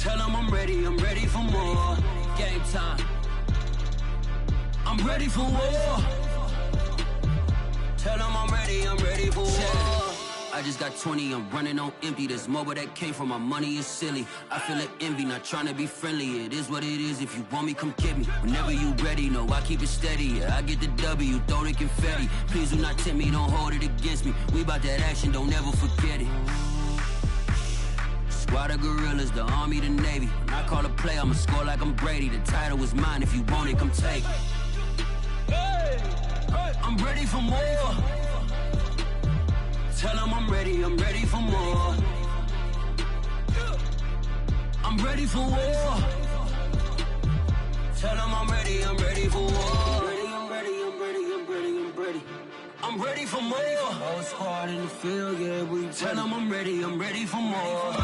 Tell them I'm ready for more. Game time. I'm ready for war. Tell them I'm ready for war. I just got 20, I'm running on empty. This mobile that came from my money is silly. I feel like envy, not trying to be friendly. It is what it is, if you want me, come get me. Whenever you ready, no, I keep it steady. Yeah, I get the W, throw the confetti. Please do not tempt me, don't hold it against me. We about that action, don't ever forget it. Squad of gorillas, the army, the navy. When I call a play, I'ma score like I'm Brady. The title is mine, if you want it, come take it. I'm ready for more. Tell them I'm ready for more. I'm ready for war. Tell them I'm ready for war. I'm ready for more. Whole squad in the field, yeah, we tell them I'm ready for more.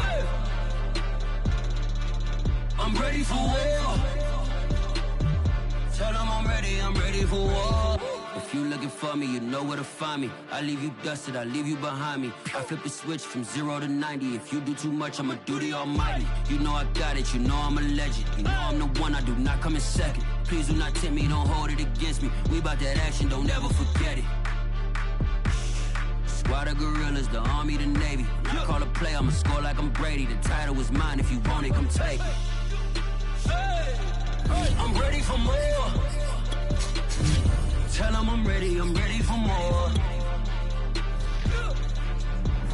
I'm ready for war. Tell them I'm ready for war. If you looking for me, you know where to find me. I leave you dusted, I leave you behind me. I flip the switch from 0 to 90. If you do too much, I'ma do the almighty. You know I got it, you know I'm a legend. You know I'm the one, I do not come in second. Please do not tempt me, don't hold it against me. We about that action, don't ever forget it. Squad of gorillas, the army, the navy. When I call a play, I'ma score like I'm Brady. The title is mine, if you want it, come take it. I'm ready for more. Tell them I'm ready for more.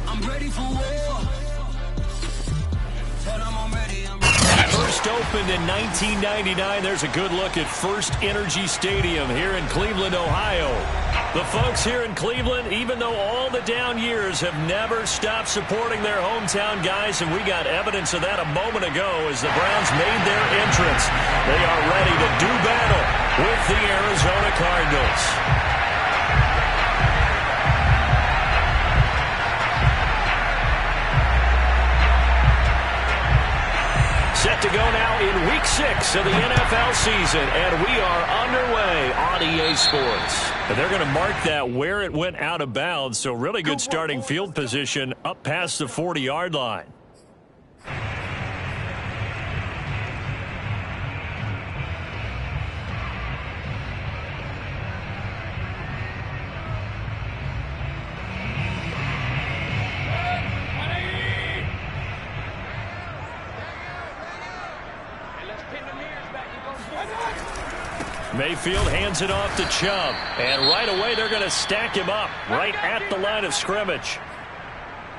I'm ready for war. Tell them I'm ready. First opened in 1999. There's a good look at First Energy Stadium here in Cleveland, Ohio. The folks here in Cleveland, even though all the down years, have never stopped supporting their hometown guys, and we got evidence of that a moment ago as the Browns made their entrance. They are ready to do battle with the Arizona Cardinals. Set to go now in Week 6 of the NFL season, and we are underway on EA Sports. And they're going to mark that where it went out of bounds, so really good starting field position up past the 40-yard line. Mayfield hands it off to Chubb. And right away, they're going to stack him up right at the line of scrimmage.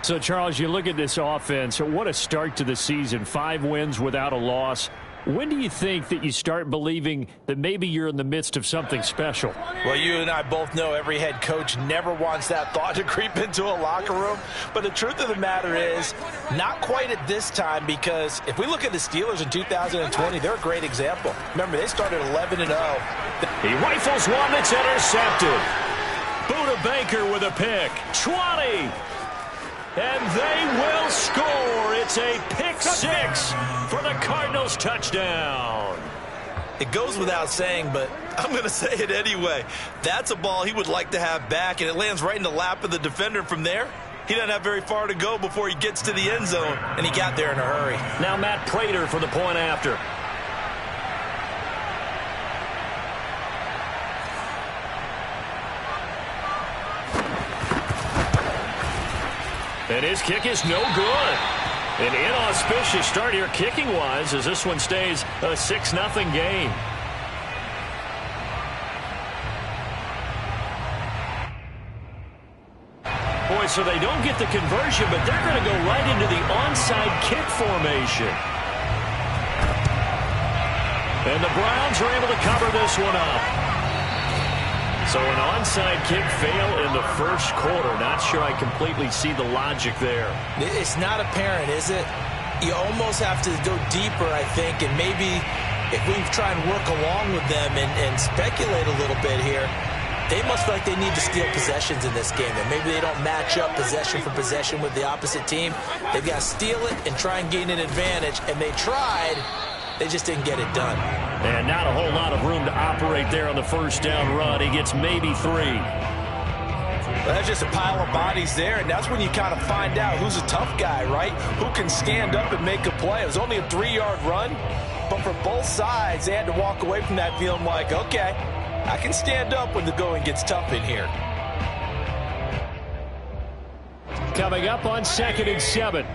So, Charles, you look at this offense. What a start to the season. 5 wins without a loss. When do you think that you start believing that maybe you're in the midst of something special? Well, you and I both know every head coach never wants that thought to creep into a locker room. But the truth of the matter is, not quite at this time, because if we look at the Steelers in 2020, they're a great example. Remember, they started 11-0. He rifles one that's intercepted. Buda Baker with a pick. 20. And they will score. It's a pick 6 for the Cardinals touchdown. It goes without saying, but I'm going to say it anyway. That's a ball he would like to have back, and it lands right in the lap of the defender from there. He doesn't have very far to go before he gets to the end zone, and he got there in a hurry. Now Matt Prater for the point after. And his kick is no good. An inauspicious start here kicking-wise as this one stays a 6-0 game. Boy, so they don't get the conversion, but they're going to go right into the onside kick formation. And the Browns are able to cover this one up. So an onside kick fail in the first quarter. Not sure I completely see the logic there. It's not apparent, is it? You almost have to go deeper, I think, and maybe if we try and work along with them and speculate a little bit here, they must feel like they need to steal possessions in this game. And maybe they don't match up possession for possession with the opposite team. They've got to steal it and try and gain an advantage. And they tried. They just didn't get it done. And not a whole lot of room to operate there on the first down run. He gets maybe 3. That's just a pile of bodies there, and that's when you kind of find out who's a tough guy, right? Who can stand up and make a play. It was only a 3-yard run, but for both sides, they had to walk away from that feeling like, okay, I can stand up when the going gets tough in here. Coming up on 2nd and 7.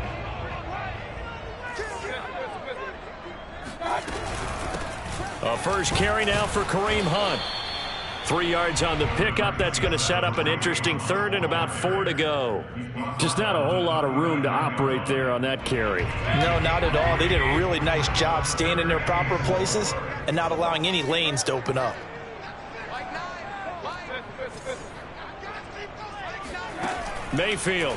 A first carry now for Kareem Hunt. 3 yards on the pickup. That's going to set up an interesting 3rd and about 4 to go. Just not a whole lot of room to operate there on that carry. No, not at all. They did a really nice job staying in their proper places and not allowing any lanes to open up. Mayfield.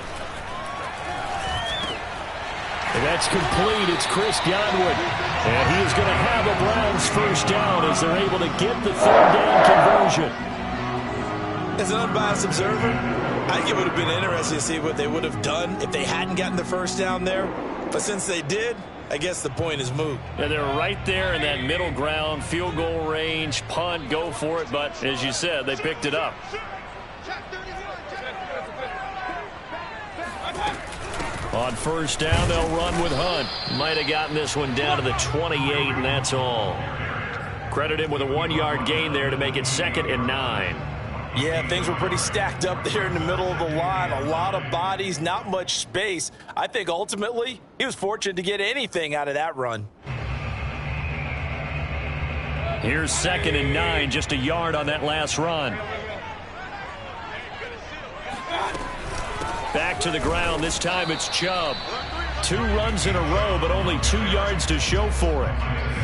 And that's complete. It's Chris Godwin. And he is going to have a Browns first down as they're able to get the 3rd down conversion. As an unbiased observer, I think it would have been interesting to see what they would have done if they hadn't gotten the first down there. But since they did, I guess the point is moot. Yeah, they're right there in that middle ground, field goal range, punt, go for it. But as you said, they picked it up. On first down, they'll run with Hunt. Might have gotten this one down to the 28, and that's all. Credit him with a 1-yard gain there to make it 2nd and 9. Yeah, things were pretty stacked up there in the middle of the line. A lot of bodies, not much space. I think ultimately he was fortunate to get anything out of that run. Here's 2nd and 9, just a yard on that last run. Back to the ground. This time it's Chubb. 2 runs in a row, but only 2 yards to show for it.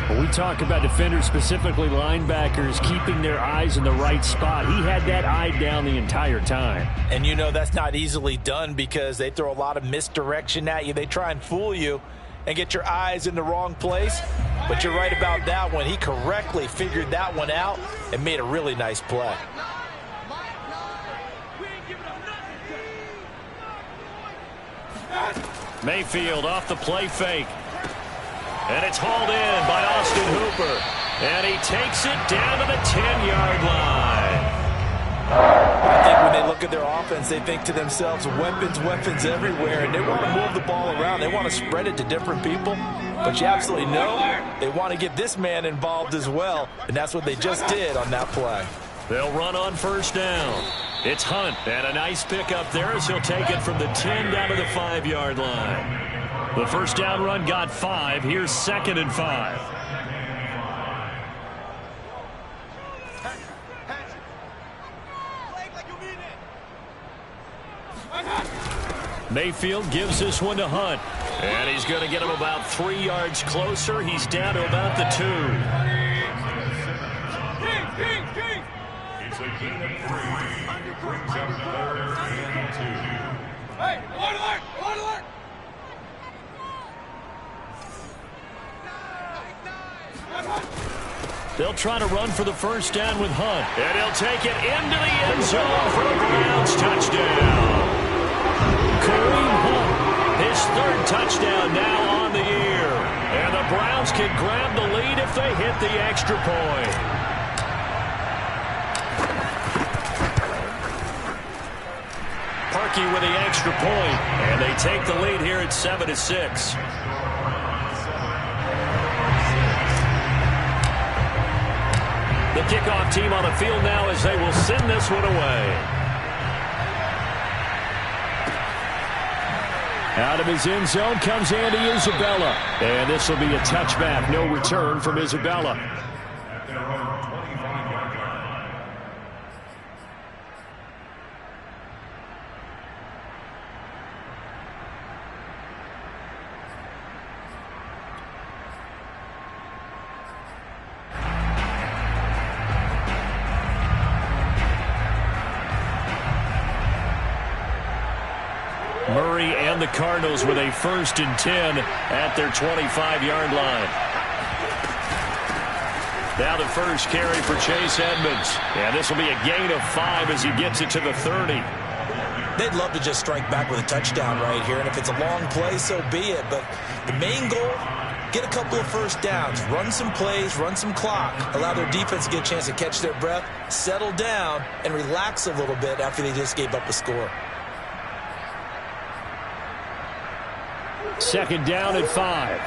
When we talk about defenders, specifically linebackers, keeping their eyes in the right spot, he had that eye down the entire time. And you know that's not easily done because they throw a lot of misdirection at you. They try and fool you and get your eyes in the wrong place. But you're right about that one. He correctly figured that one out and made a really nice play. Mayfield off the play fake. And it's hauled in by Austin Hooper. And he takes it down to the 10-yard line. I think when they look at their offense, they think to themselves, weapons, weapons everywhere. And they want to move the ball around. They want to spread it to different people. But you absolutely know they want to get this man involved as well. And that's what they just did on that play. They'll run on first down. It's Hunt, and a nice pickup there as he'll take it from the 10 down to the 5-yard line. The first down run got 5. Here's 2nd and 5. Mayfield gives this one to Hunt, and he's going to get him about 3 yards closer. He's down to about the 2. It's a gain of 3. Brings up 3rd and 2. Hey, alert! Alert! They'll try to run for the first down with Hunt. And he'll take it into the end zone for a Browns touchdown. Kareem Hunt, his 3rd touchdown now on the year. And the Browns can grab the lead if they hit the extra point. Parkey with the extra point, and they take the lead here at 7-6. The kickoff team on the field now as they will send this one away. Out of his end zone comes Andy Isabella, and this will be a touchback. No return from Isabella. Murray and the Cardinals with a 1st and 10 at their 25-yard line. Now the first carry for Chase Edmonds. And this will be a gain of 5 as he gets it to the 30. They'd love to just strike back with a touchdown right here. And if it's a long play, so be it. But the main goal, get a couple of first downs, run some plays, run some clock, allow their defense to get a chance to catch their breath, settle down, and relax a little bit after they just gave up a score. Second down at 5.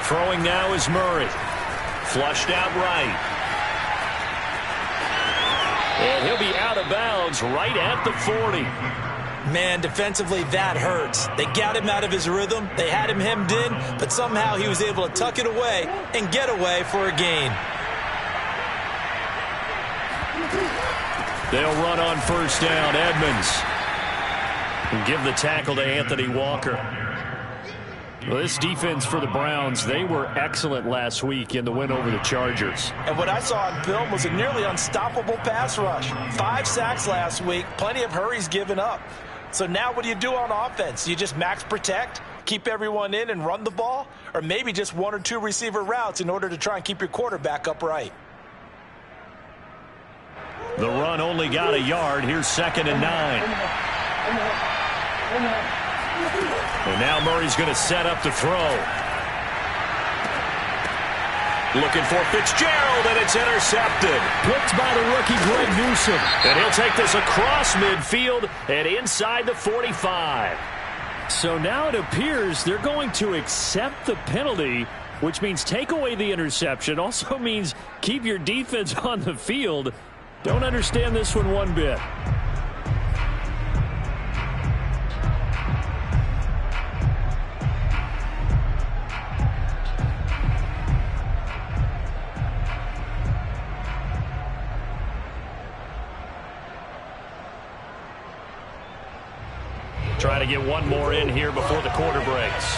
Throwing now is Murray. Flushed out right. And he'll be out of bounds right at the 40. Man, defensively, that hurts. They got him out of his rhythm. They had him hemmed in, but somehow he was able to tuck it away and get away for a gain. They'll run on first down. Edmonds. And give the tackle to Anthony Walker. Well, this defense for the Browns, they were excellent last week in the win over the Chargers. And what I saw on film was a nearly unstoppable pass rush. 5 sacks last week, plenty of hurries given up. So now what do you do on offense? You just max protect, keep everyone in and run the ball? Or maybe just 1 or 2 receiver routes in order to try and keep your quarterback upright? The run only got a yard. Here's 2nd and 9. And now Murray's going to set up to throw. Looking for Fitzgerald, and it's intercepted. Picked by the rookie, Greg Newsome. And he'll take this across midfield and inside the 45. So now it appears they're going to accept the penalty, which means take away the interception. Also means keep your defense on the field. Don't understand this one bit. Trying to get one more in here before the quarter breaks.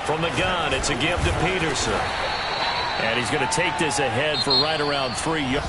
From the gun, it's a give to Peterson. And he's going to take this ahead for right around 3 yards.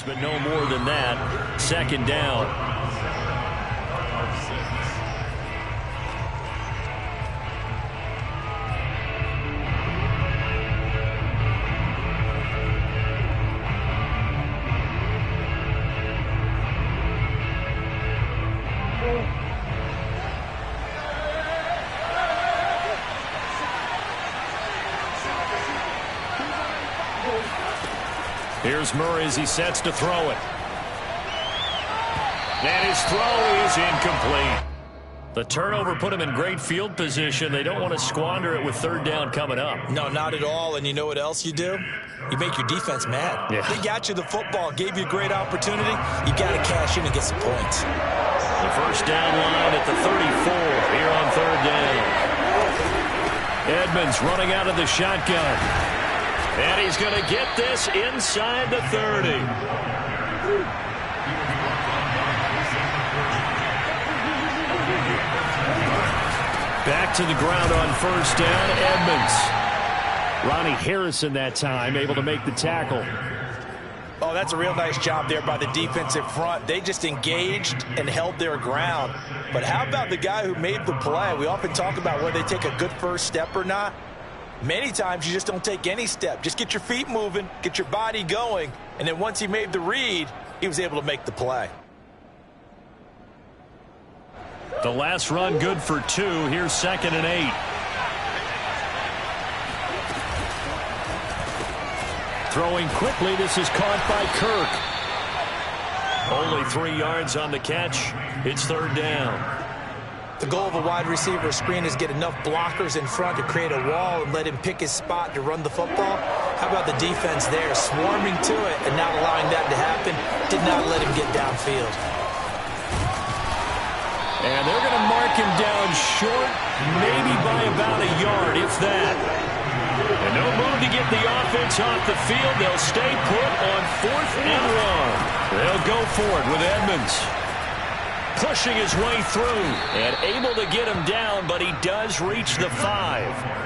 But no more than that. 2nd down. Here's Murray as he sets to throw it. And his throw is incomplete. The turnover put him in great field position. They don't want to squander it with 3rd down coming up. No, not at all. And you know what else you do? You make your defense mad. Yeah. They got you the football, gave you a great opportunity. You got to cash in and get some points. The first down line at the 34 here on 3rd down. Edmonds running out of the shotgun. And he's going to get this inside the 30. Back to the ground on first down, Edmonds. Ronnie Harrison that time able to make the tackle. Oh, that's a real nice job there by the defensive front. They just engaged and held their ground. But how about the guy who made the play? We often talk about whether they take a good first step or not. Many times you just don't take any step. Just get your feet moving, get your body going, and then once he made the read, he was able to make the play. The last run good for 2. Here's 2nd and 8. Throwing quickly, this is caught by Kirk. Only 3 yards on the catch. It's 3rd down. The goal of a wide receiver screen is get enough blockers in front to create a wall and let him pick his spot to run the football. How about the defense there, swarming to it and not allowing that to happen? Did not let him get downfield. And they're going to mark taken down short, maybe by about a yard, if that. And no move to get the offense off the field. They'll stay put on 4th and 1. They'll go for it with Edmonds. Pushing his way through and able to get him down, but he does reach the 5.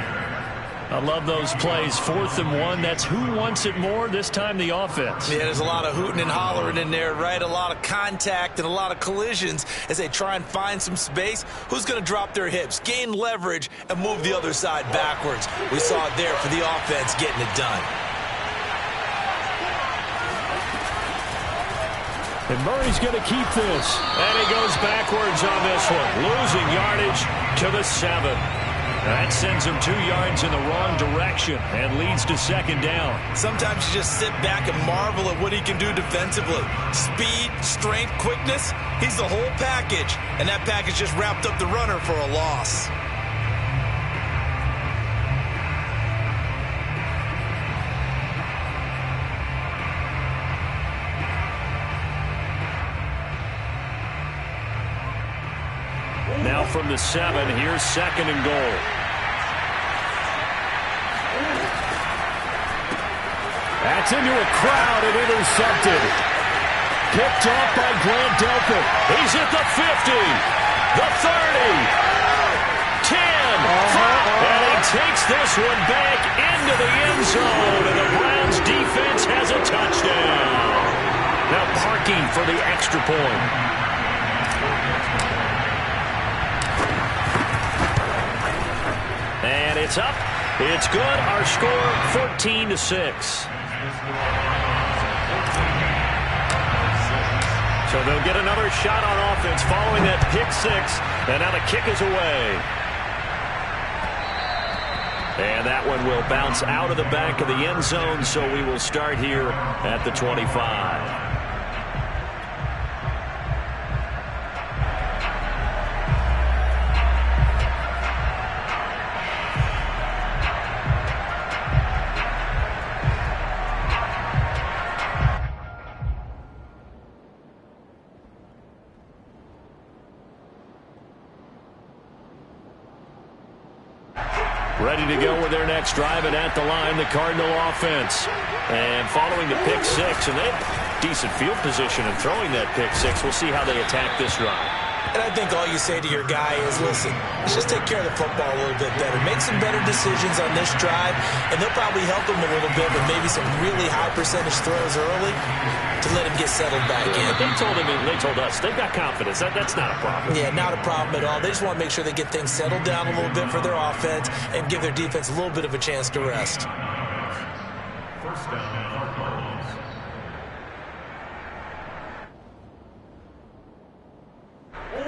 I love those plays. 4th and 1. That's who wants it more, this time the offense. Yeah, there's a lot of hooting and hollering in there, right? A lot of contact and a lot of collisions as they try and find some space. Who's going to drop their hips, gain leverage, and move the other side backwards? We saw it there for the offense getting it done. And Murray's going to keep this. And he goes backwards on this one, losing yardage to the 7. That sends him 2 yards in the wrong direction and leads to 2nd down. Sometimes you just sit back and marvel at what he can do defensively. Speed, strength, quickness, he's the whole package. And that package just wrapped up the runner for a loss. Now from the 7, here's 2nd and goal. That's into a crowd and intercepted. Picked off by Grant Delpit. He's at the 50, the 30, 10, 5, and he takes this one back into the end zone, and the Browns defense has a touchdown. Now parking for the extra point. And it's up. It's good. Our score, 14-6. So they'll get another shot on offense following that pick 6. And now the kick is away. And that one will bounce out of the back of the end zone, so we will start here at the 25. Ready to go with their next drive, and at the line, the Cardinal offense. And following the pick 6, and they have decent field position in throwing that pick 6. We'll see how they attack this drive. And I think all you say to your guy is, listen, let's just take care of the football a little bit better. Make some better decisions on this drive, and they'll probably help him a little bit with maybe some really high percentage throws early to let him get settled back in. But they told us, they've got confidence. That's not a problem. Yeah, not a problem at all. They just want to make sure they get things settled down a little bit for their offense and give their defense a little bit of a chance to rest. First down.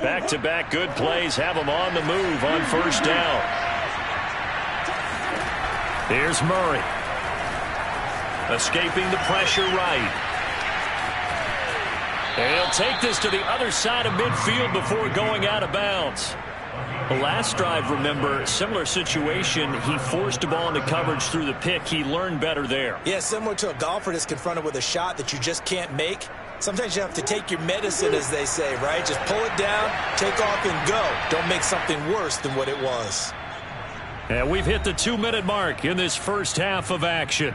Back-to-back good plays have them on the move on first down. Here's Murray. Escaping the pressure right. And he'll take this to the other side of midfield before going out of bounds. The last drive, remember, similar situation. He forced a ball into coverage through the pick. He learned better there. Yeah, similar to a golfer that's confronted with a shot that you just can't make. Sometimes you have to take your medicine, as they say, right? Just pull it down, take off, and go. Don't make something worse than what it was. And we've hit the 2-minute mark in this first half of action.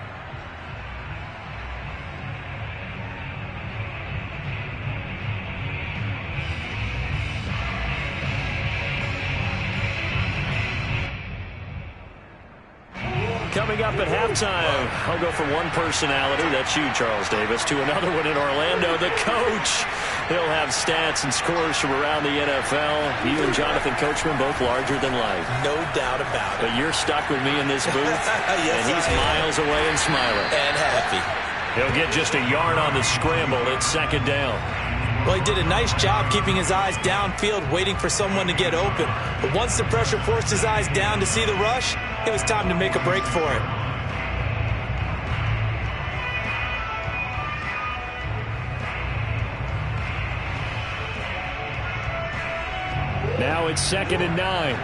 Coming up at halftime, I'll go from one personality, that's you, Charles Davis, to another one in Orlando, the coach. He'll have stats and scores from around the NFL. You and Jonathan Coachman, both larger than life. No doubt about it. But you're stuck with me in this booth, yes, and he's miles away and smiling. And happy. He'll get just a yard on the scramble. It's second down. Well, he did a nice job keeping his eyes downfield, waiting for someone to get open. But once the pressure forced his eyes down to see the rush, it was time to make a break for it. Now it's 2nd and 9.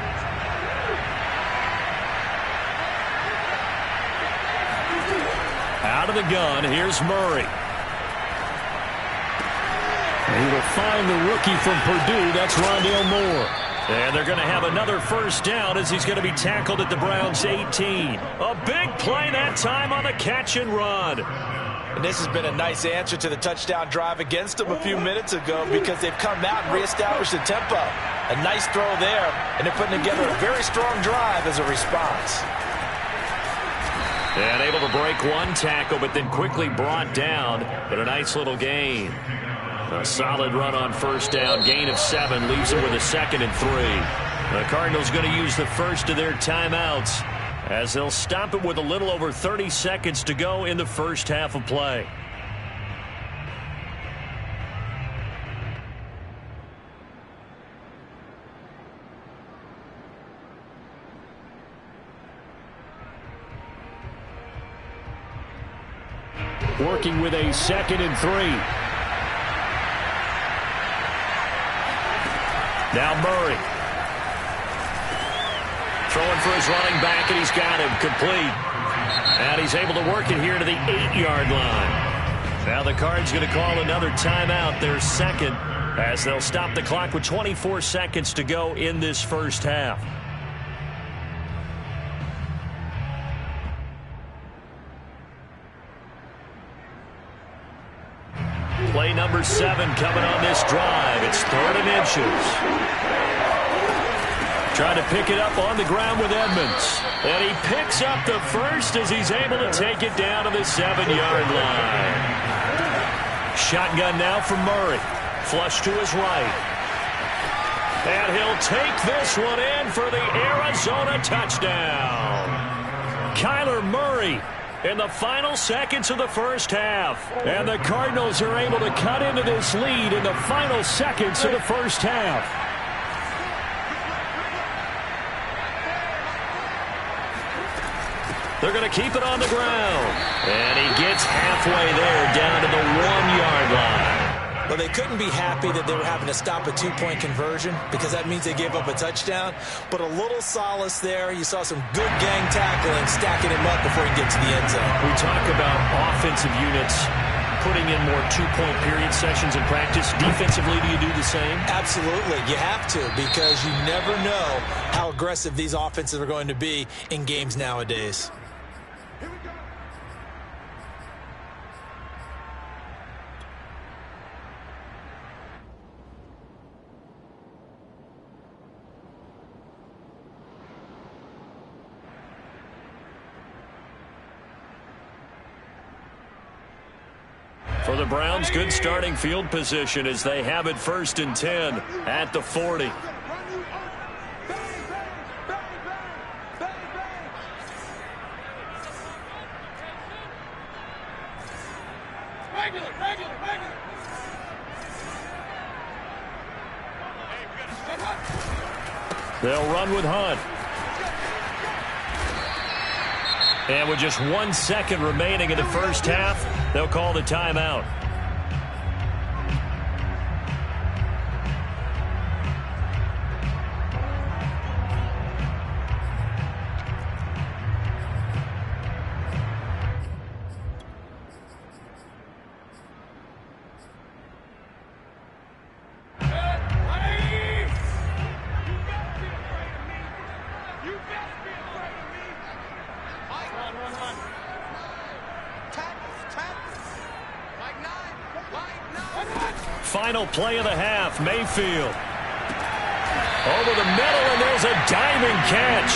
Out of the gun, here's Murray. He will find the rookie from Purdue. That's Rondale Moore. And they're going to have another first down as he's going to be tackled at the Browns' 18. A big play that time on the catch and run. And this has been a nice answer to the touchdown drive against them a few minutes ago because they've come out and reestablished the tempo. A nice throw there, and they're putting together a very strong drive as a response. And able to break one tackle, but then quickly brought down. But a nice little gain. A solid run on first down. Gain of 7 leaves them with a 2nd and 3. The Cardinals going to use the first of their timeouts as they'll stop it with a little over 30 seconds to go in the first half of play. Working with a 2nd and 3. Now Murray. Throwing for his running back, and he's got him complete. And he's able to work it here to the 8-yard line. Now the Cards going to call another timeout, their second, as they'll stop the clock with 24 seconds to go in this first half. Play number 7 coming on this drive. It's 3rd and inches. Trying to pick it up on the ground with Edmonds. And he picks up the first as he's able to take it down to the 7-yard line. Shotgun now from Murray. Flush to his right. And he'll take this one in for the Arizona touchdown. Kyler Murray in the final seconds of the first half. And the Cardinals are able to cut into this lead in the final seconds of the first half. They're going to keep it on the ground. And he gets halfway there down to the 1-yard line. Well, they couldn't be happy that they were having to stop a 2-point conversion because that means they gave up a touchdown. But a little solace there. You saw some good gang tackling, stacking him up before he gets to the end zone. We talk about offensive units putting in more 2-point period sessions in practice. Defensively, do you do the same? Absolutely. You have to because you never know how aggressive these offenses are going to be in games nowadays. For the Browns, good starting field position as they have it 1st and 10 at the 40. They'll run with Hunt. And with just 1 second remaining in the first half, they'll call the timeout. Final play of the half, Mayfield. Over the middle, and there's a diving catch.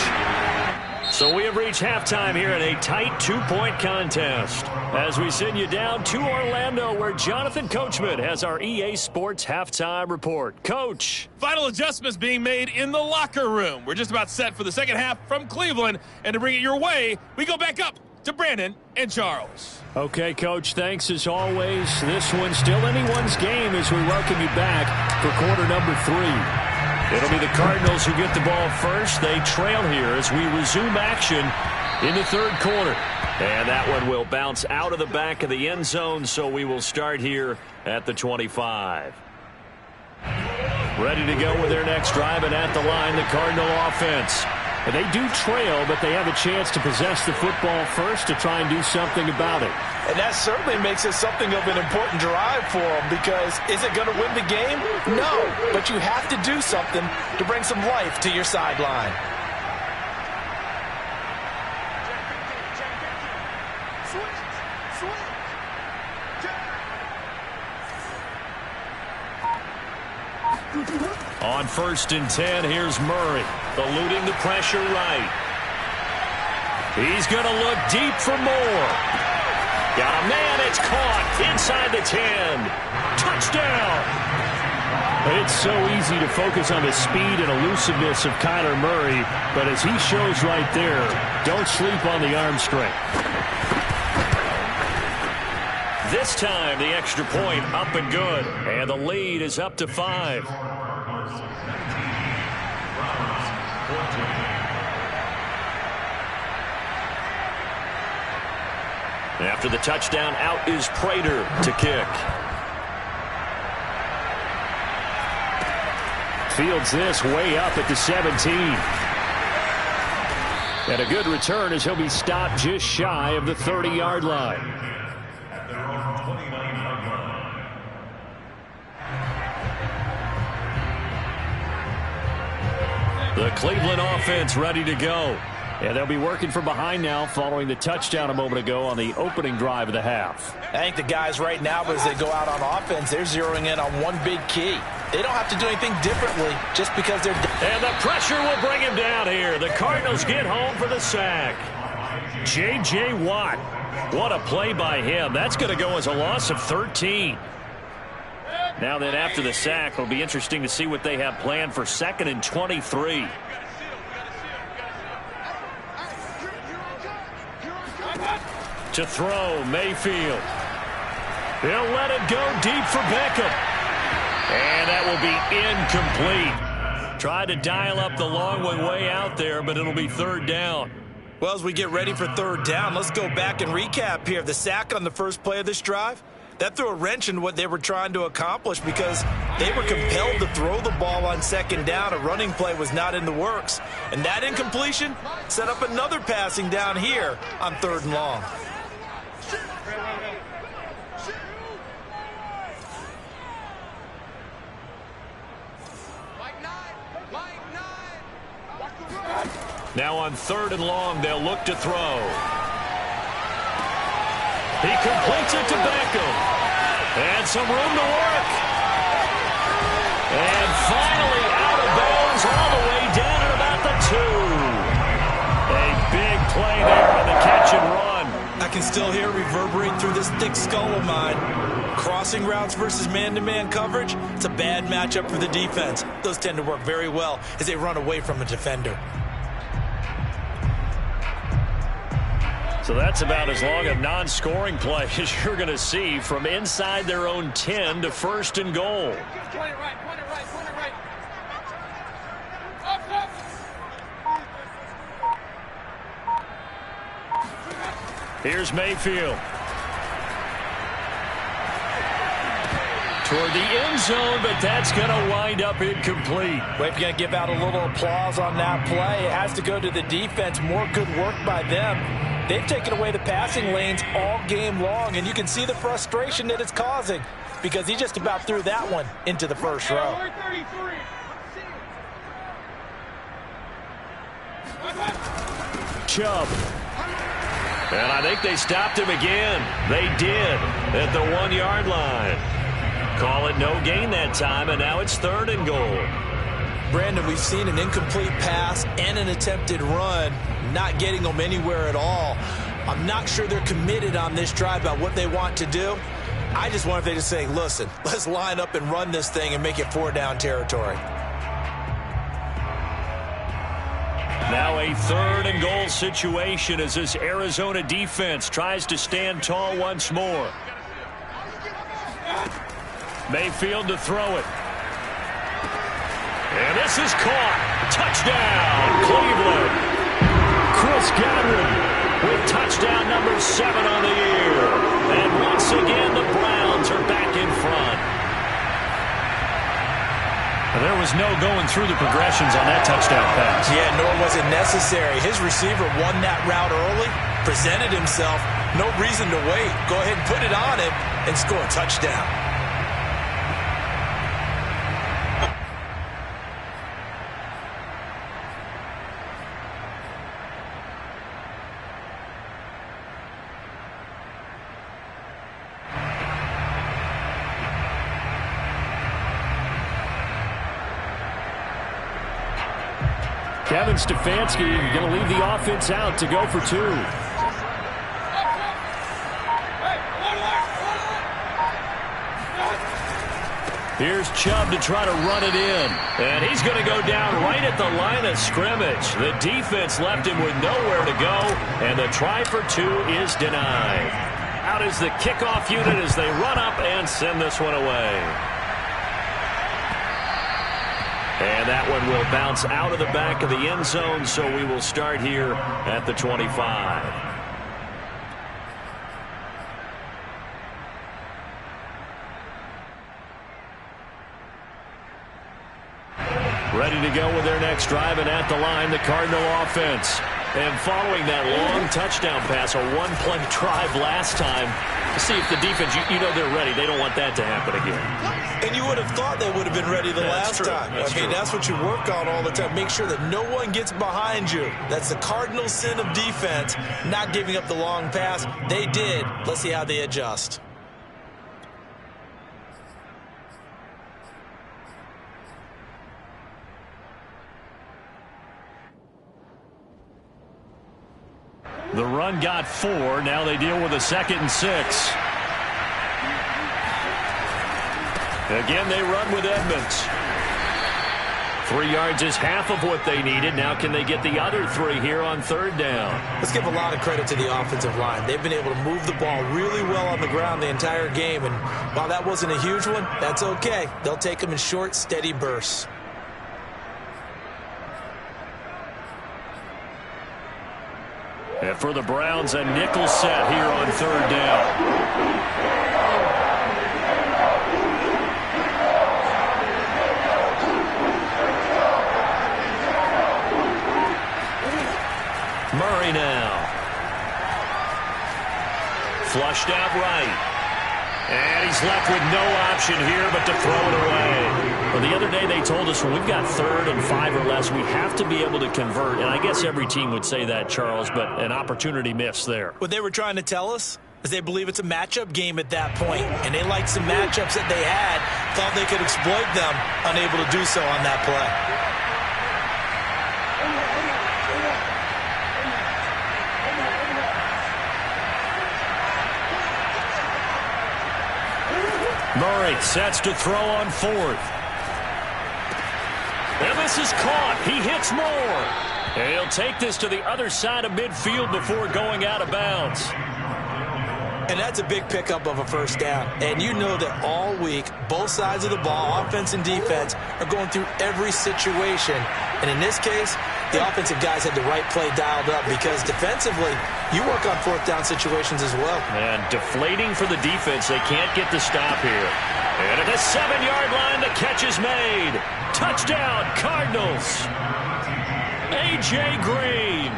So we have reached halftime here in a tight 2-point contest as we send you down to Orlando where Jonathan Coachman has our EA Sports halftime report. Coach. Final adjustments being made in the locker room. We're just about set for the second half from Cleveland, and to bring it your way, we go back up to Brandon and Charles. Okay, Coach, thanks as always. This one's still anyone's game as we welcome you back for quarter number 3. It'll be the Cardinals who get the ball first. They trail here as we resume action in the 3rd quarter. And that one will bounce out of the back of the end zone, so we will start here at the 25. Ready to go with their next drive, and at the line, the Cardinal offense. And they do trail, but they have a chance to possess the football first to try and do something about it. And that certainly makes it something of an important drive for them, because is it going to win the game? No, but you have to do something to bring some life to your sideline. On 1st and 10, here's Murray, eluding the pressure right. He's going to look deep for more. Got a man, it's caught inside the 10. Touchdown! It's so easy to focus on the speed and elusiveness of Kyler Murray, but as he shows right there, don't sleep on the arm strength. This time, the extra point up and good, and the lead is up to 5. After the touchdown, out is Prater to kick. Fields this way up at the 17. And a good return as he'll be stopped just shy of the 30-yard line. The Cleveland offense ready to go. And they'll be working from behind now following the touchdown a moment ago on the opening drive of the half. I think the guys right now, as they go out on offense, they're zeroing in on one big key. They don't have to do anything differently just because they're... And the pressure will bring him down here. The Cardinals get home for the sack. J.J. Watt. What a play by him. That's going to go as a loss of 13. Now then, after the sack, it'll be interesting to see what they have planned for 2nd and 23. To throw, Mayfield. He'll let it go deep for Beckham. And that will be incomplete. Tried to dial up the long one way out there, but it'll be 3rd down. Well, as we get ready for 3rd down, let's go back and recap here. The sack on the first play of this drive, that threw a wrench in what they were trying to accomplish because they were compelled to throw the ball on 2nd down. A running play was not in the works. And that incompletion set up another passing down here on 3rd and long. Now on 3rd and long, they'll look to throw. He completes it to Beckham. And some room to work. And finally out of bounds all the way down at about the 2. A big play there on the catch and run. I can still hear it reverberate through this thick skull of mine. Crossing routes versus man-to-man coverage, it's a bad matchup for the defense. Those tend to work very well as they run away from a defender. So that's about as long a non-scoring play as you're going to see from inside their own 10 to 1st and goal. Point it right. Up. Here's Mayfield. Toward the end zone, but that's going to wind up incomplete. Well, if you're going to give out a little applause on that play, it has to go to the defense. More good work by them. They've taken away the passing lanes all game long, and you can see the frustration that it's causing because he just about threw that one into the first row. Chubb. And I think they stopped him again. They did at the 1-yard line. Call it no gain that time, and now it's 3rd and goal. Brandon, we've seen an incomplete pass and an attempted run, not getting them anywhere at all. I'm not sure they're committed on this drive about what they want to do. I just wonder if they just say, listen, let's line up and run this thing and make it 4-down territory. Now a 3rd and goal situation as this Arizona defense tries to stand tall once more. Mayfield to throw it. And this is caught. Touchdown, Cleveland. Chris Godwin with touchdown number 7 on the year. And once again, the Browns are back in front. There was no going through the progressions on that touchdown pass. Yeah, nor was it necessary. His receiver won that route early, presented himself, no reason to wait. Go ahead and put it on him and score a touchdown. Kevin Stefanski going to leave the offense out to go for two. Here's Chubb to try to run it in. And he's going to go down right at the line of scrimmage. The defense left him with nowhere to go, and the try for two is denied. Out is the kickoff unit as they run up and send this one away. And that one will bounce out of the back of the end zone, so we will start here at the 25. Ready to go with their next drive, and at the line, the Cardinal offense. And following that long touchdown pass, a one-play drive last time, to see if the defense, you know they're ready. They don't want that to happen again. And you would have thought they would have been ready the last time. That's what you work on all the time. Make sure that no one gets behind you. That's the cardinal sin of defense, not giving up the long pass. They did. Let's see how they adjust. The run got 4. Now they deal with a 2nd and 6. Again, they run with Edmonds. 3 yards is half of what they needed. Now can they get the other 3 here on 3rd down? Let's give a lot of credit to the offensive line. They've been able to move the ball really well on the ground the entire game. And while that wasn't a huge one, that's okay. They'll take them in short, steady bursts. And for the Browns, a nickel set here on 3rd down. Murray now. Flushed out right. And he's left with no option here but to throw it away. Well, the other day they told us when we've got 3rd and 5 or less, we have to be able to convert. And I guess every team would say that, Charles, but an opportunity missed there. What they were trying to tell us is they believe it's a matchup game at that point, and they liked some matchups that they had, thought they could exploit them, unable to do so on that play. Murray sets to throw on 4th. And this is caught. He hits more. And he'll take this to the other side of midfield before going out of bounds. And that's a big pickup of a 1st down. And you know that all week, both sides of the ball, offense and defense, are going through every situation. And in this case, the offensive guys had the right play dialed up because defensively, you work on 4th down situations as well. And deflating for the defense. They can't get the stop here. And at the 7-yard line, the catch is made. Touchdown, Cardinals. A.J. Green,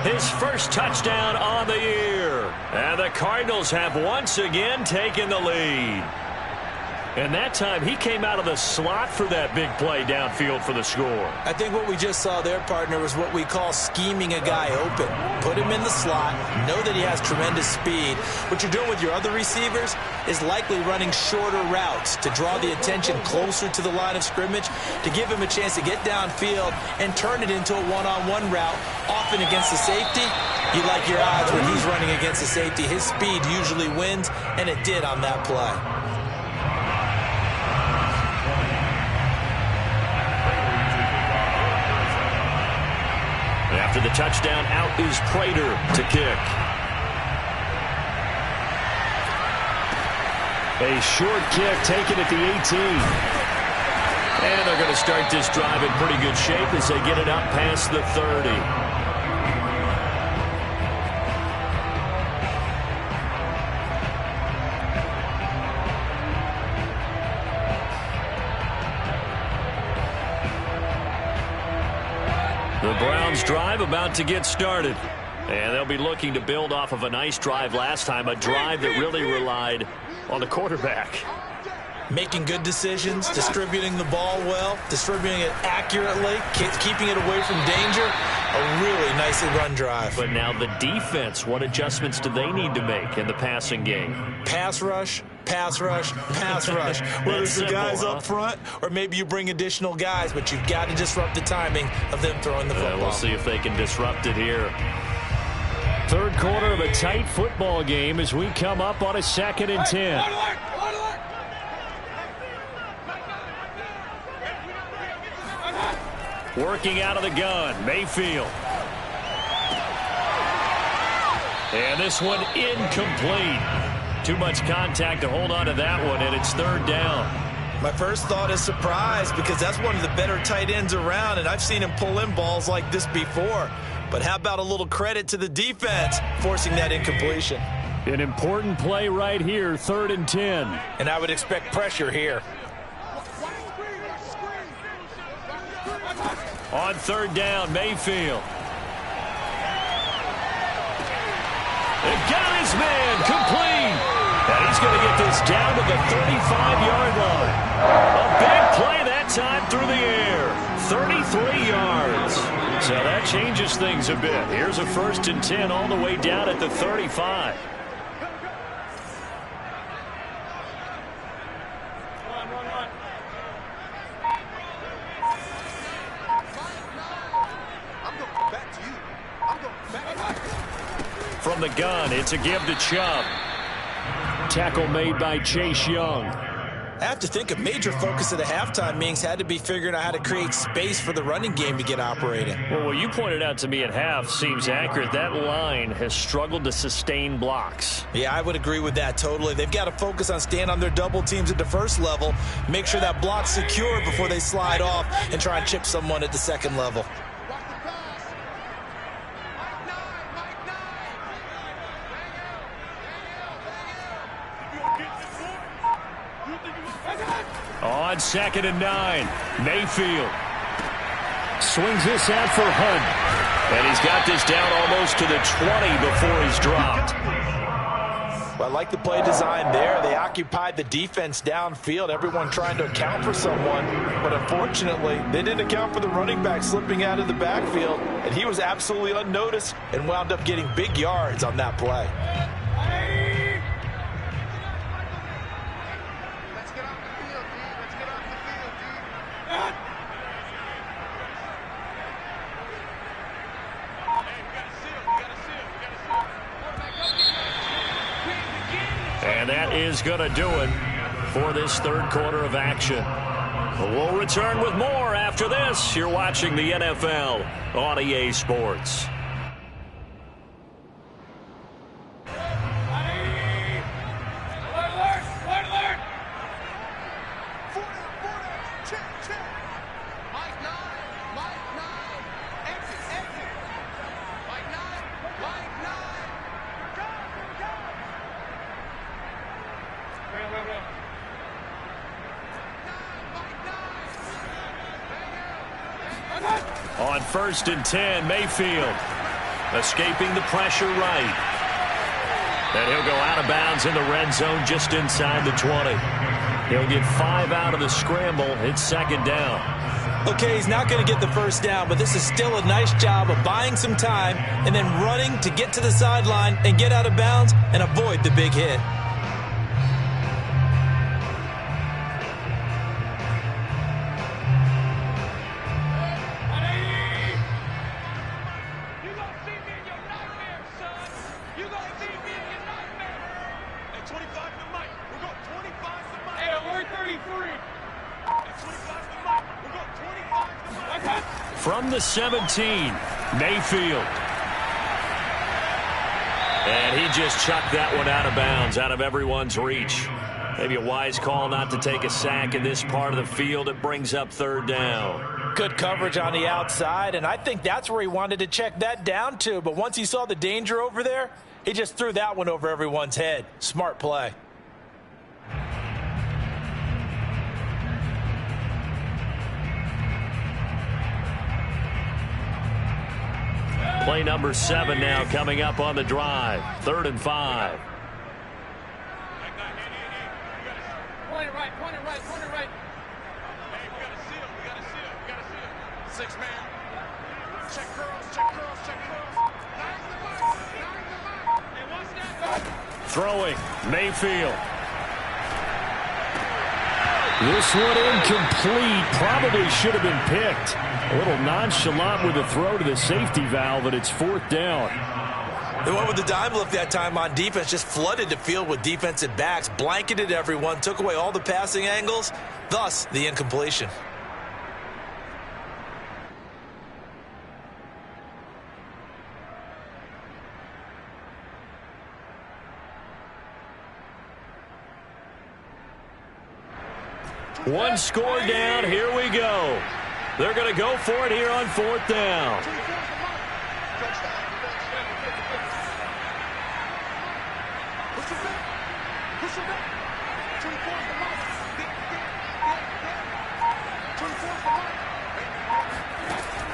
his first touchdown on the year. And the Cardinals have once again taken the lead. And that time, he came out of the slot for that big play downfield for the score. I think what we just saw there, partner, was what we call scheming a guy open. Put him in the slot, know that he has tremendous speed. What you're doing with your other receivers is likely running shorter routes to draw the attention closer to the line of scrimmage, to give him a chance to get downfield and turn it into a one-on-one route, often against the safety. You like your odds when he's running against the safety. His speed usually wins, and it did on that play. After the touchdown, out is Prater to kick. A short kick taken at the 18. And they're going to start this drive in pretty good shape as they get it up past the 30. Browns drive about to get started. And they'll be looking to build off of a nice drive last time, a drive that really relied on the quarterback. Making good decisions, distributing the ball well, distributing it accurately, keeping it away from danger. A really nicely run drive. But now the defense, what adjustments do they need to make in the passing game? Pass rush, pass rush, pass rush. Whether it's the guys up front or maybe you bring additional guys, but you've got to disrupt the timing of them throwing the football. We'll see if they can disrupt it here. Third quarter of a tight football game as we come up on a 2nd and 10. Working out of the gun, Mayfield. And this one incomplete. Too much contact to hold on to that one, and it's 3rd down. My first thought is surprise because that's one of the better tight ends around, and I've seen him pull in balls like this before. But how about a little credit to the defense forcing that incompletion? An important play right here, 3rd and 10. And I would expect pressure here. On 3rd down, Mayfield. They got his man complete. And he's going to get this down to the 35-yard line. A big play that time through the air. 33 yards. So that changes things a bit. Here's a 1st and 10 all the way down at the 35. From the gun, it's a give to Chubb. Tackle made by Chase Young. I have to think a major focus of the halftime meetings had to be figuring out how to create space for the running game to get operating. Well, what you pointed out to me at half seems accurate. That line has struggled to sustain blocks. Yeah, I would agree with that totally. They've got to focus on staying on their double teams at the first level, make sure that block's secure before they slide off and try and chip someone at the second level. On 2nd and 9, Mayfield swings this out for Hunt. And he's got this down almost to the 20 before he's dropped. Well, I like the play design there. They occupied the defense downfield, everyone trying to account for someone. But unfortunately, they didn't account for the running back slipping out of the backfield. And he was absolutely unnoticed and wound up getting big yards on that play. And that is going to do it for this 3rd quarter of action. We'll return with more after this. You're watching the NFL on EA Sports. On 1st and 10, Mayfield escaping the pressure right. And he'll go out of bounds in the red zone just inside the 20. He'll get 5 out of the scramble. It's 2nd down. Okay, he's not going to get the 1st down, but this is still a nice job of buying some time and then running to get to the sideline and get out of bounds and avoid the big hit. From the 17, Mayfield. And he just chucked that one out of bounds, out of everyone's reach. Maybe a wise call not to take a sack in this part of the field. It brings up 3rd down. Good coverage on the outside, and I think that's where he wanted to check that down to. But once he saw the danger over there, he just threw that one over everyone's head. Smart play. Play number 7 now coming up on the drive. 3rd and 5. Point it right, point it right, point it right. Hey, we got a seal, we got a seal, we got a seal. 6 man. Check curls, check curls, check curls. Nine the mark, nine the mark. Hey, watch that. Throwing, Mayfield. This one incomplete. Probably should have been picked. A little nonchalant with a throw to the safety valve, and it's 4th down. They went with the dime look that time on defense, just flooded the field with defensive backs, blanketed everyone, took away all the passing angles, thus the incompletion. One score down. Here we go. They're going to go for it here on 4th down.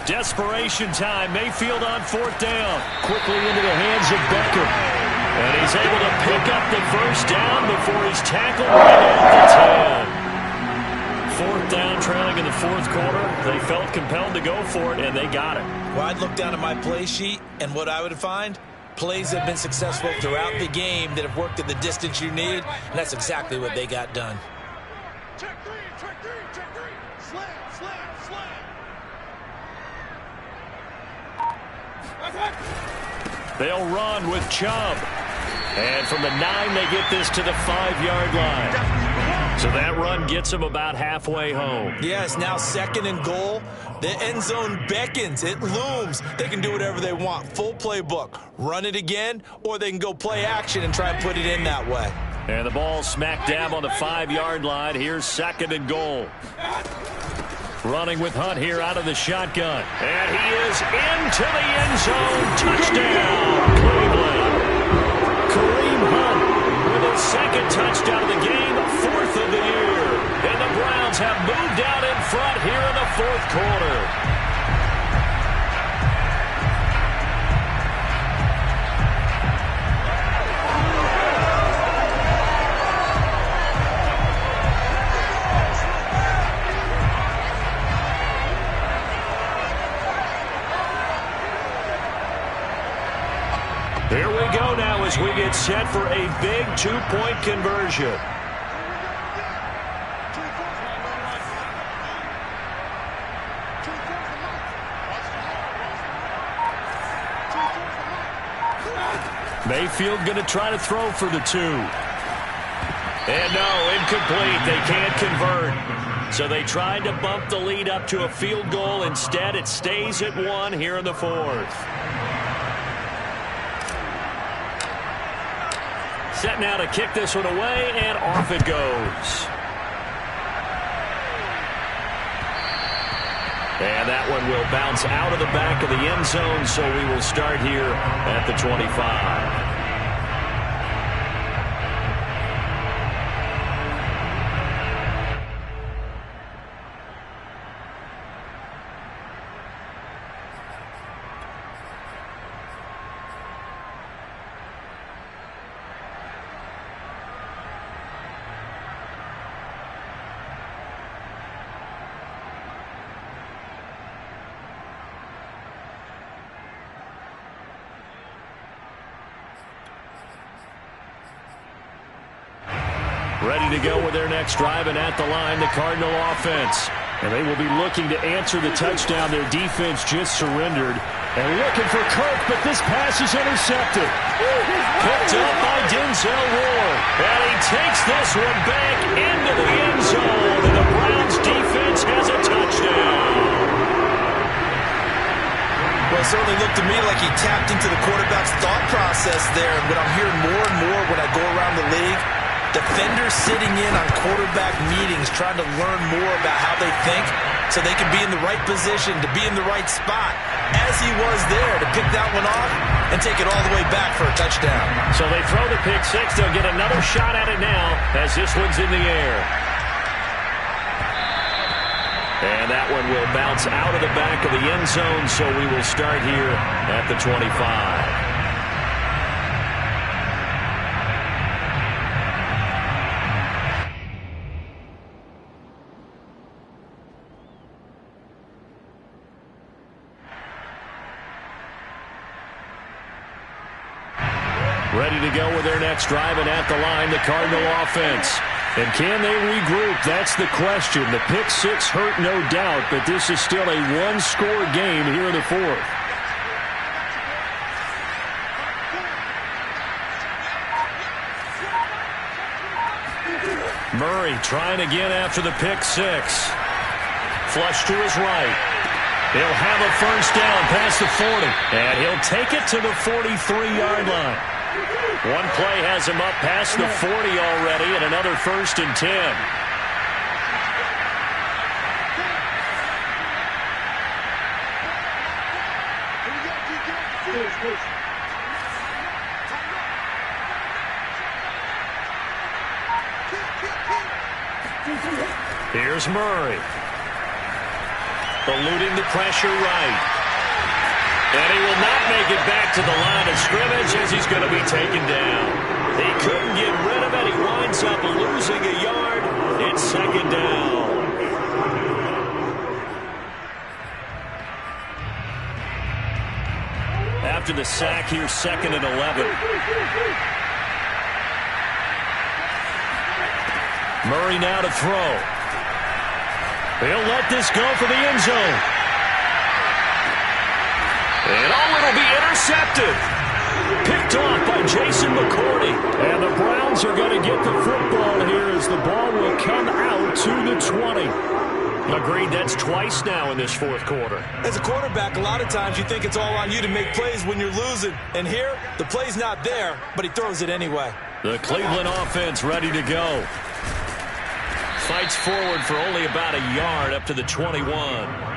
Desperation time. Mayfield on 4th down. Quickly into the hands of Becker. And he's able to pick up the first down before he's tackled right at the 10. 4th down, trailing in the 4th quarter. They felt compelled to go for it, and they got it. Well, I'd look down at my play sheet, and what I would find, plays have been successful throughout the game that have worked at the distance you need, and that's exactly what they got done. Check 3, check 3, check 3. Slam, slam, slam. They'll run with Chubb. And from the 9, they get this to the 5-yard line. So that run gets them about halfway home. Yes, now 2nd and goal. The end zone beckons. It looms. They can do whatever they want. Full playbook. Run it again, or they can go play action and try and put it in that way. And the ball smack dab on the 5-yard line. Here's 2nd and goal. Running with Hunt here out of the shotgun. And he is into the end zone. Touchdown, Cleveland. Kareem Hunt with his 2nd touchdown of the game, 4th of the year. And the Browns have moved out in front here in the 4th quarter. Here we go now as we get set for a big 2-point conversion. Mayfield going to try to throw for the 2. And no, incomplete. They can't convert. So they tried to bump the lead up to a field goal. Instead, it stays at 1 here in the 4th. Set now to kick this one away, and off it goes. And that one will bounce out of the back of the end zone, so we will start here at the 25. Ready to go with their next drive, and at the line, the Cardinal offense. And they will be looking to answer the touchdown their defense just surrendered. And looking for Kirk, but this pass is intercepted. Picked up by Denzel Ward. And he takes this one back into the end zone. And the Browns defense has a touchdown. Well, it certainly looked to me like he tapped into the quarterback's thought process there. And what I'm hearing more and more when I go around the league, defenders sitting in on quarterback meetings trying to learn more about how they think so they can be in the right position, to be in the right spot, as he was there to pick that one off and take it all the way back for a touchdown. So they throw the pick six. They'll get another shot at it now as this one's in the air. And that one will bounce out of the back of the end zone, so we will start here at the 25. Ready to go with their next drive, and at the line, the Cardinal offense. And can they regroup? That's the question. The pick six hurt, no doubt, but this is still a one-score game here in the fourth. Murray trying again after the pick six. Flush to his right. He'll have a first down past the 40, and he'll take it to the 43-yard line. One play has him up past the 40 already, and another 1st and 10. Here's Murray. Eluding the pressure right. And he will not make it back to the line of scrimmage as he's going to be taken down. He couldn't get rid of it. He winds up losing a yard. It's 2nd down. After the sack, here's 2nd and 11. Murray now to throw. He'll let this go for the end zone. And it'll be intercepted. Picked off by Jason McCourty. And the Browns are going to get the football here as the ball will come out to the 20. Agreed, that's twice now in this fourth quarter. As a quarterback, a lot of times you think it's all on you to make plays when you're losing. And here, the play's not there, but he throws it anyway. The Cleveland offense ready to go. Fights forward for only about a yard up to the 21.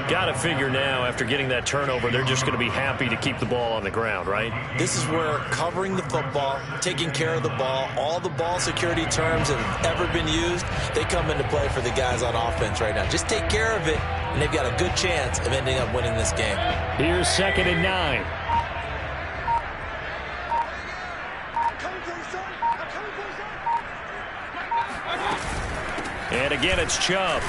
Got to figure now, after getting that turnover, they're just going to be happy to keep the ball on the ground, right? This is where covering the football, taking care of the ball, all the ball security terms that have ever been used, they come into play for the guys on offense right now. Just take care of it, and they've got a good chance of ending up winning this game. Here's 2nd and 9. And again, it's Chubb.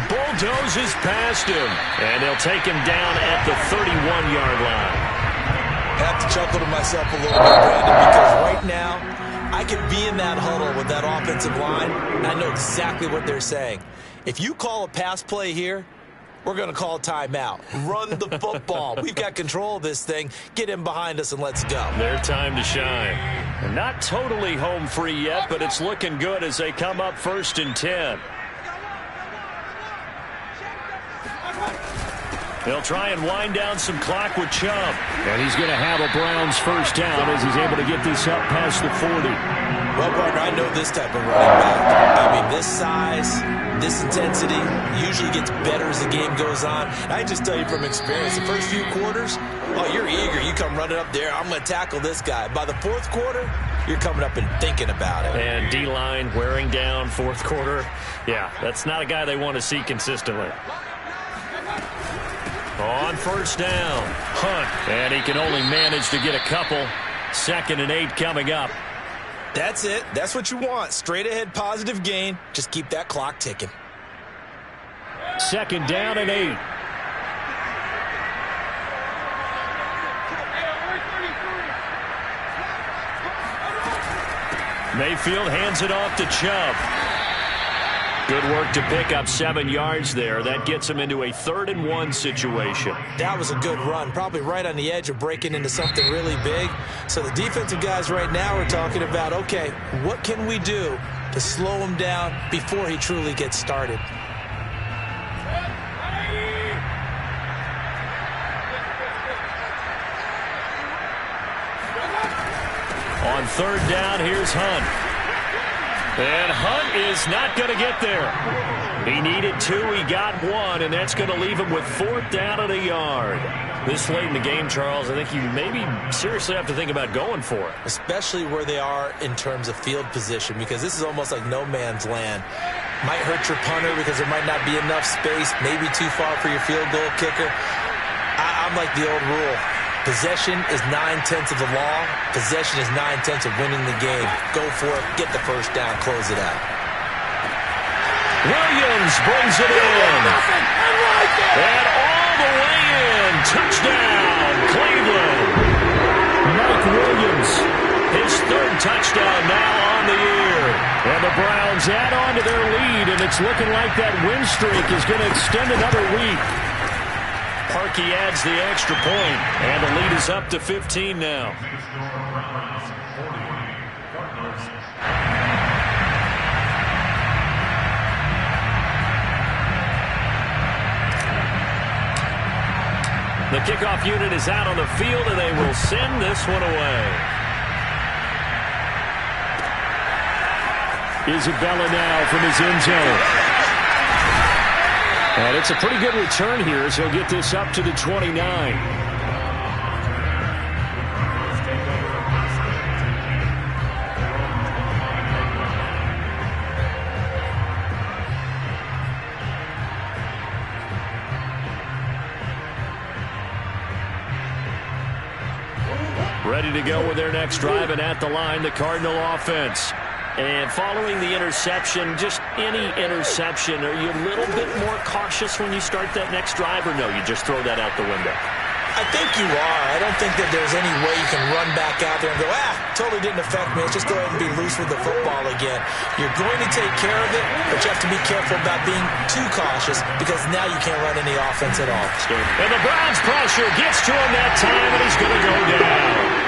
Bulldozes past him, and they'll take him down at the 31-yard line. I have to chuckle to myself a little bit, Brandon, because right now I can be in that huddle with that offensive line, and I know exactly what they're saying. If you call a pass play here, we're going to call a timeout. Run the football. We've got control of this thing. Get him behind us and let's go. Their time to shine. Not totally home free yet, but it's looking good as they come up 1st and 10. They'll try and wind down some clock with Chubb. And he's going to have a Browns first down as he's able to get this up past the 40. Well, partner, I know this type of running back. I mean, this size, this intensity usually gets better as the game goes on. And I just tell you from experience, the first few quarters, oh, you're eager. You come running up there, I'm going to tackle this guy. By the fourth quarter, you're coming up and thinking about it. And D-line wearing down fourth quarter. Yeah, that's not a guy they want to see consistently. On first down, Hunt. And he can only manage to get a couple. 2nd and 8 coming up. That's it. That's what you want. Straight ahead positive gain. Just keep that clock ticking. 2nd down and 8. Mayfield hands it off to Chubb. Good work to pick up 7 yards there. That gets him into a 3rd and 1 situation. That was a good run. Probably right on the edge of breaking into something really big. So the defensive guys right now are talking about, okay, what can we do to slow him down before he truly gets started? On 3rd down, here's Hunt. And Hunt is not going to get there. He needed 2, he got 1, and that's going to leave him with 4th down and a yard. This late in the game, Charles, I think you maybe seriously have to think about going for it. Especially where they are in terms of field position, because this is almost like no man's land. Might hurt your punter because there might not be enough space, maybe too far for your field goal kicker. I'm like the old rule. Possession is 9/10 of the law. Possession is 9/10 of winning the game. Go for it. Get the first down. Close it out. Williams brings it in. And all the way in. Touchdown, Cleveland. Mike Williams, his third touchdown now on the year. And the Browns add on to their lead, and it's looking like that win streak is going to extend another week. Parkey adds the extra point, and the lead is up to 15 now. The kickoff unit is out on the field, and they will send this one away. Isabella now from his end zone. And it's a pretty good return here, so he'll get this up to the 29. Ready to go with their next drive, and at the line, the Cardinal offense. And following the interception, just any interception, are you a little bit more cautious when you start that next drive, or no, you just throw that out the window? I think you are. I don't think that there's any way you can run back out there and go, totally didn't affect me. Let's just go ahead and be loose with the football again. You're going to take care of it, but you have to be careful about being too cautious because now you can't run any offense at all. And the Browns pressure gets to him that time, and he's going to go down.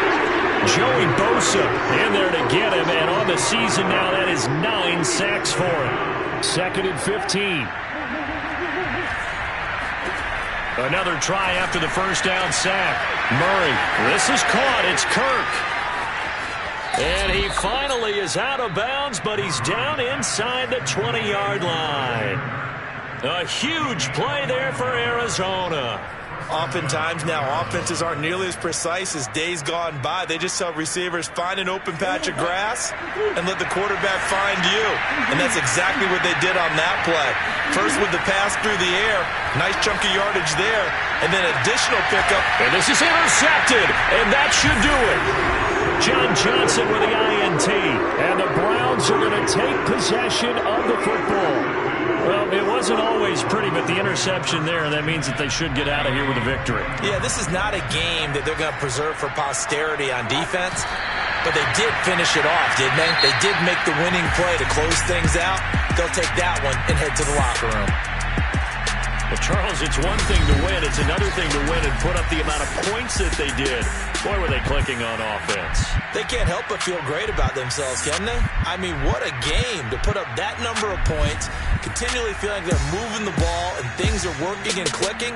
Joey Bosa in there to get him, and on the season now, that is 9 sacks for him. 2nd and 15. Another try after the first down sack. Murray, this is caught. It's Kirk. And he finally is out of bounds, but he's down inside the 20-yard line. A huge play there for Arizona. Oftentimes now, offenses aren't nearly as precise as days gone by. They just tell receivers, find an open patch of grass and let the quarterback find you. And that's exactly what they did on that play. First with the pass through the air, nice chunk of yardage there, and then additional pickup. And this is intercepted, and that should do it. John Johnson with the INT. And the Browns are going to take possession of the football. Well, it wasn't always pretty, but the interception there, that means that they should get out of here with a victory. Yeah, this is not a game that they're going to preserve for posterity on defense, but they did finish it off, didn't they? They did make the winning play to close things out. They'll take that one and head to the locker room. Well, Charles, it's one thing to win. It's another thing to win and put up the amount of points that they did. Boy, were they clicking on offense. They can't help but feel great about themselves, can they? I mean, what a game to put up that number of points, continually feeling like they're moving the ball and things are working and clicking.